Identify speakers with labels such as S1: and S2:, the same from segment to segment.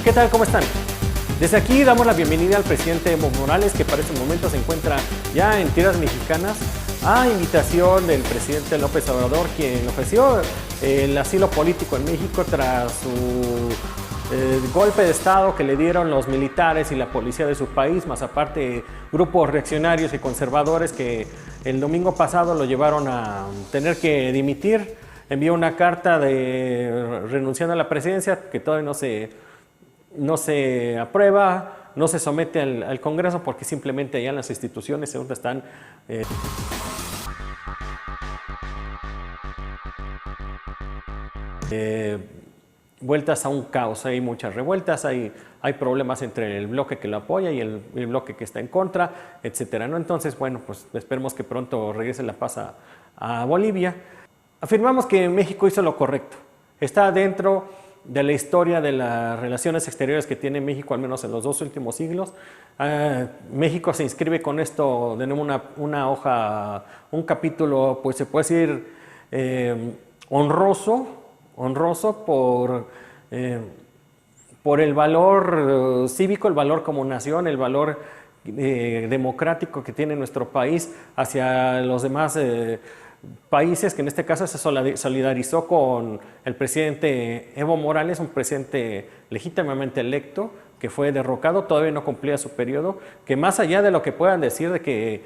S1: ¿Qué tal? ¿Cómo están? Desde aquí damos la bienvenida al presidente Evo Morales, que para este momento se encuentra ya en tierras mexicanas, a invitación del presidente López Obrador, quien ofreció el asilo político en México tras su golpe de estado que le dieron los militares y la policía de su país, más aparte grupos reaccionarios y conservadores que el domingo pasado lo llevaron a tener que dimitir. Envió una carta de renunciando a la presidencia que todavía no se aprueba, no se somete al Congreso porque simplemente ya las instituciones están vueltas a un caos. Hay muchas revueltas, hay problemas entre el bloque que lo apoya y el bloque que está en contra, etcétera, ¿no? Entonces, bueno, pues esperemos que pronto regrese la paz a Bolivia. Afirmamos que México hizo lo correcto. Está dentro de la historia de las relaciones exteriores que tiene México, al menos en los 2 últimos siglos. México se inscribe con esto de nuevo una hoja, un capítulo, pues se puede decir honroso por el valor cívico, el valor como nación, el valor democrático que tiene nuestro país hacia los demás países, que en este caso se solidarizó con el presidente Evo Morales, un presidente legítimamente electo, que fue derrocado, todavía no cumplía su periodo, que más allá de lo que puedan decir de que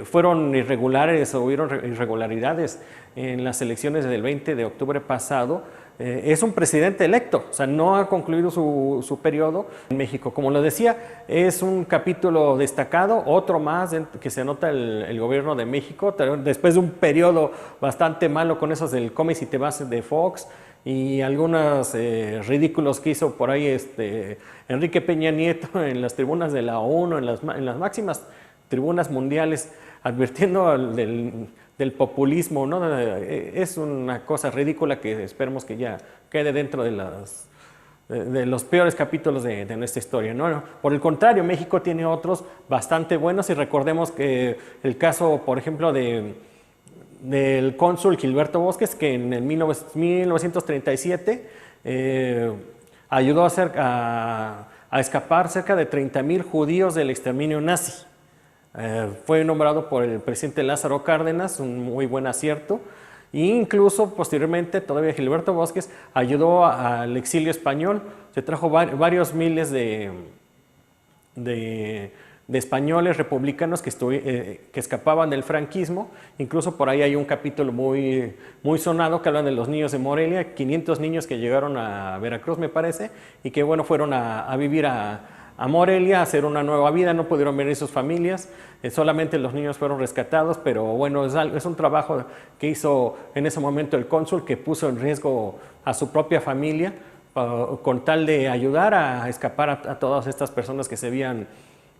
S1: fueron irregulares o hubieron irregularidades en las elecciones del 20 de octubre pasado, es un presidente electo, o sea, no ha concluido su periodo en México. Como lo decía, es un capítulo destacado, otro más que se anota el gobierno de México, después de un periodo bastante malo con esos del come si te vas de Fox y algunos ridículos que hizo por ahí Enrique Peña Nieto en las tribunas de la ONU, en las máximas tribunas mundiales, advirtiendo del populismo, ¿no? Es una cosa ridícula que esperemos que ya quede dentro de los peores capítulos de nuestra historia, ¿no? Por el contrario, México tiene otros bastante buenos, y recordemos que el caso, por ejemplo, del cónsul Gilberto Bosques, que en el 1937 ayudó a escapar cerca de 30,000 judíos del exterminio nazi. Fue nombrado por el presidente Lázaro Cárdenas, un muy buen acierto, e incluso posteriormente todavía Gilberto Bosques ayudó al exilio español. Se trajo varios miles de españoles republicanos que escapaban del franquismo. Incluso por ahí hay un capítulo muy sonado que habla de los niños de Morelia, 500 niños que llegaron a Veracruz, me parece, y que bueno, fueron a vivir a Morelia, a hacer una nueva vida. No pudieron venir sus familias, solamente los niños fueron rescatados, pero bueno, es un trabajo que hizo en ese momento el cónsul, que puso en riesgo a su propia familia con tal de ayudar a escapar a todas estas personas que se veían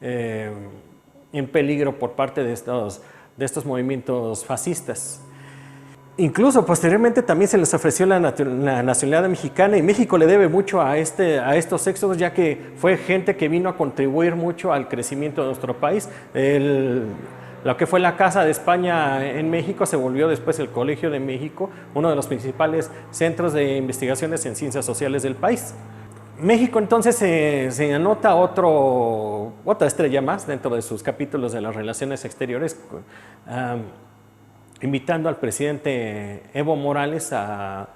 S1: en peligro por parte de estos movimientos fascistas. Incluso posteriormente también se les ofreció la nacionalidad mexicana, y México le debe mucho a estos éxodos, ya que fue gente que vino a contribuir mucho al crecimiento de nuestro país. Lo que fue la Casa de España en México se volvió después el Colegio de México, uno de los principales centros de investigaciones en ciencias sociales del país. México entonces se anota otra estrella más dentro de sus capítulos de las relaciones exteriores, invitando al presidente Evo Morales a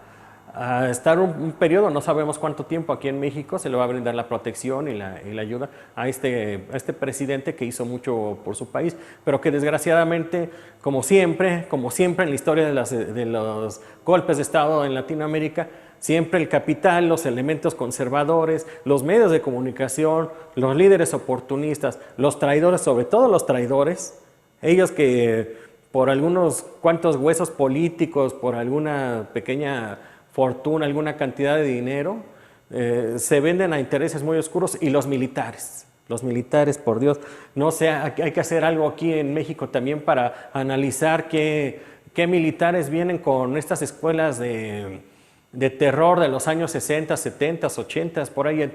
S1: estar un periodo, no sabemos cuánto tiempo, aquí en México. Se le va a brindar la protección y la ayuda a este presidente que hizo mucho por su país, pero que desgraciadamente, como siempre en la historia de los golpes de Estado en Latinoamérica, siempre el capital, los elementos conservadores, los medios de comunicación, los líderes oportunistas, los traidores, sobre todo los traidores, ellos que por algunos cuantos huesos políticos, por alguna pequeña fortuna, alguna cantidad de dinero, se venden a intereses muy oscuros. Y los militares, por Dios, no sé, hay que hacer algo aquí en México también para analizar qué militares vienen con estas escuelas de terror de los años 60, 70, 80, por ahí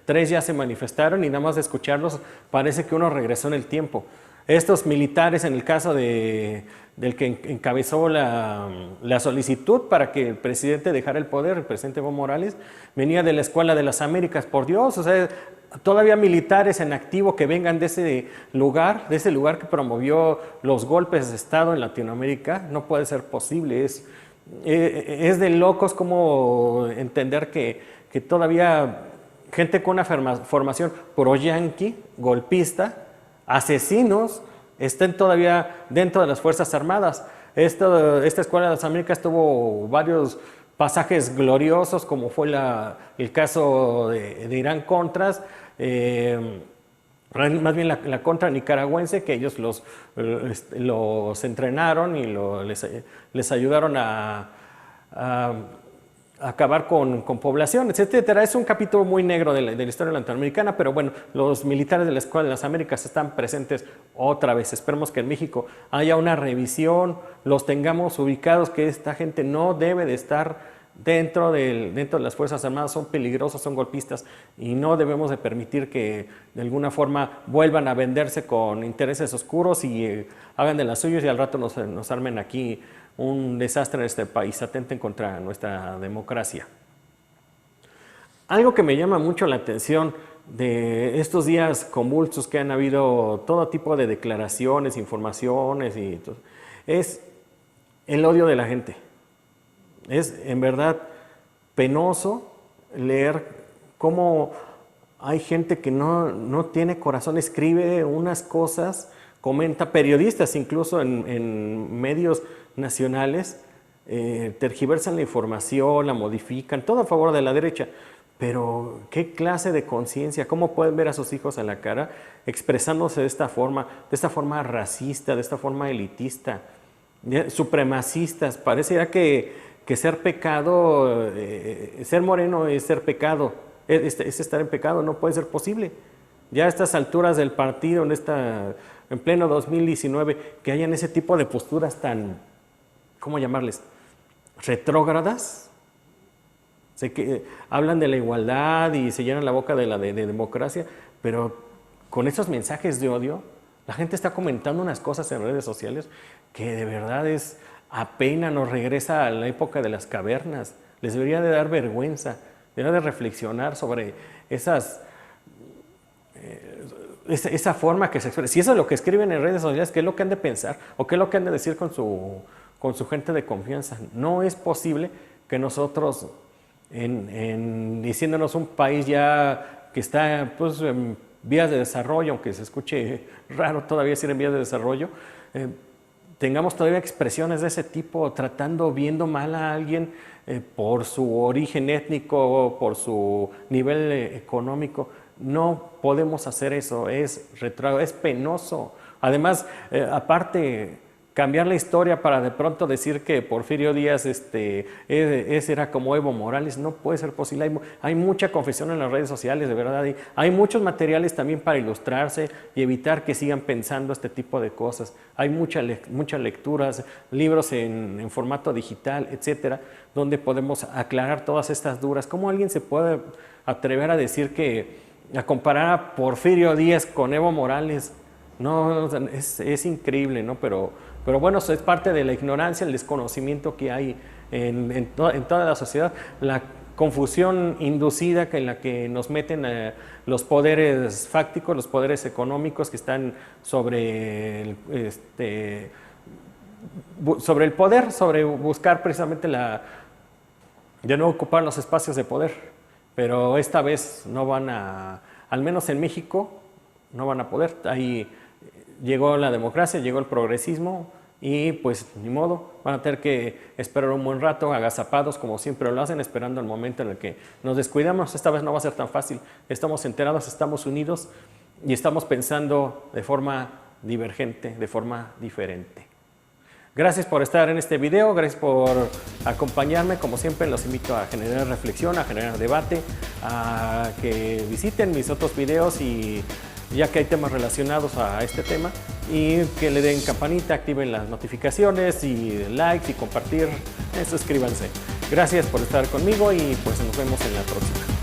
S1: 3 ya se manifestaron, y nada más de escucharlos parece que uno regresó en el tiempo. Estos militares, en el caso de del que encabezó la solicitud para que el presidente dejara el poder, el presidente Evo Morales, venía de la Escuela de las Américas, por Dios, o sea, todavía militares en activo que vengan de ese lugar que promovió los golpes de Estado en Latinoamérica, no puede ser posible, es de locos como entender que todavía gente con una formación pro-yanqui, golpista, asesinos, estén todavía dentro de las Fuerzas Armadas. Esta Escuela de las Américas tuvo varios pasajes gloriosos, como fue el caso de Irán Contras, más bien la contra nicaragüense, que ellos los entrenaron y les ayudaron a acabar con poblaciones, etcétera. Es un capítulo muy negro de la historia latinoamericana, pero bueno, los militares de la Escuela de las Américas están presentes otra vez. Esperemos que en México haya una revisión, los tengamos ubicados, que esta gente no debe de estar dentro de las Fuerzas Armadas, son peligrosos, son golpistas y no debemos de permitir que de alguna forma vuelvan a venderse con intereses oscuros y hagan de las suyas y al rato nos armen aquí un desastre en este país, atenten contra nuestra democracia. Algo que me llama mucho la atención de estos días convulsos que han habido, todo tipo de declaraciones, informaciones y todo, es el odio de la gente. Es en verdad penoso leer cómo hay gente que no tiene corazón, escribe unas cosas, comenta, periodistas incluso en medios nacionales, tergiversan la información, la modifican, todo a favor de la derecha. Pero ¿qué clase de conciencia? ¿Cómo pueden ver a sus hijos a la cara expresándose de esta forma racista, de esta forma elitista, supremacistas? Pareciera que ser pecado, ser moreno es ser pecado, es estar en pecado, no puede ser posible. Ya a estas alturas del partido, en pleno 2019, que hayan ese tipo de posturas tan, ¿cómo llamarles?, retrógradas. Sé que hablan de la igualdad y se llenan la boca de democracia, pero con esos mensajes de odio, la gente está comentando unas cosas en redes sociales que de verdad apenas nos regresa a la época de las cavernas. Les debería de dar vergüenza, debería de reflexionar sobre esa forma que se expresa. Si eso es lo que escriben en redes sociales, ¿qué es lo que han de pensar? ¿O qué es lo que han de decir con su gente de confianza? No es posible que nosotros, diciéndonos un país ya que está pues, en vías de desarrollo, aunque se escuche raro todavía decir en vías de desarrollo, tengamos todavía expresiones de ese tipo, viendo mal a alguien por su origen étnico, por su nivel económico. No podemos hacer eso, es retrógrado, es penoso. Además, aparte, cambiar la historia para de pronto decir que Porfirio Díaz era como Evo Morales, no puede ser posible. Hay mucha confesión en las redes sociales, de verdad. Hay muchos materiales también para ilustrarse y evitar que sigan pensando este tipo de cosas. Hay muchas lecturas, libros en formato digital, etcétera, donde podemos aclarar todas estas dudas. ¿Cómo alguien se puede atrever a decir a comparar a Porfirio Díaz con Evo Morales? No, es increíble, ¿no? Pero bueno, eso es parte de la ignorancia, el desconocimiento que hay en toda la sociedad, la confusión inducida en la que nos meten los poderes fácticos, los poderes económicos que están sobre el poder, sobre buscar precisamente de no ocupar los espacios de poder. Pero esta vez no van al menos en México, no van a poder. Ahí llegó la democracia, llegó el progresismo y pues ni modo, van a tener que esperar un buen rato agazapados como siempre lo hacen, esperando el momento en el que nos descuidamos. Esta vez no va a ser tan fácil, estamos enterados, estamos unidos y estamos pensando de forma divergente, de forma diferente. Gracias por estar en este video, gracias por acompañarme. Como siempre, los invito a generar reflexión, a generar debate, a que visiten mis otros videos y ya que hay temas relacionados a este tema, y que le den campanita, activen las notificaciones y likes y compartir, suscríbanse. Gracias por estar conmigo y pues nos vemos en la próxima.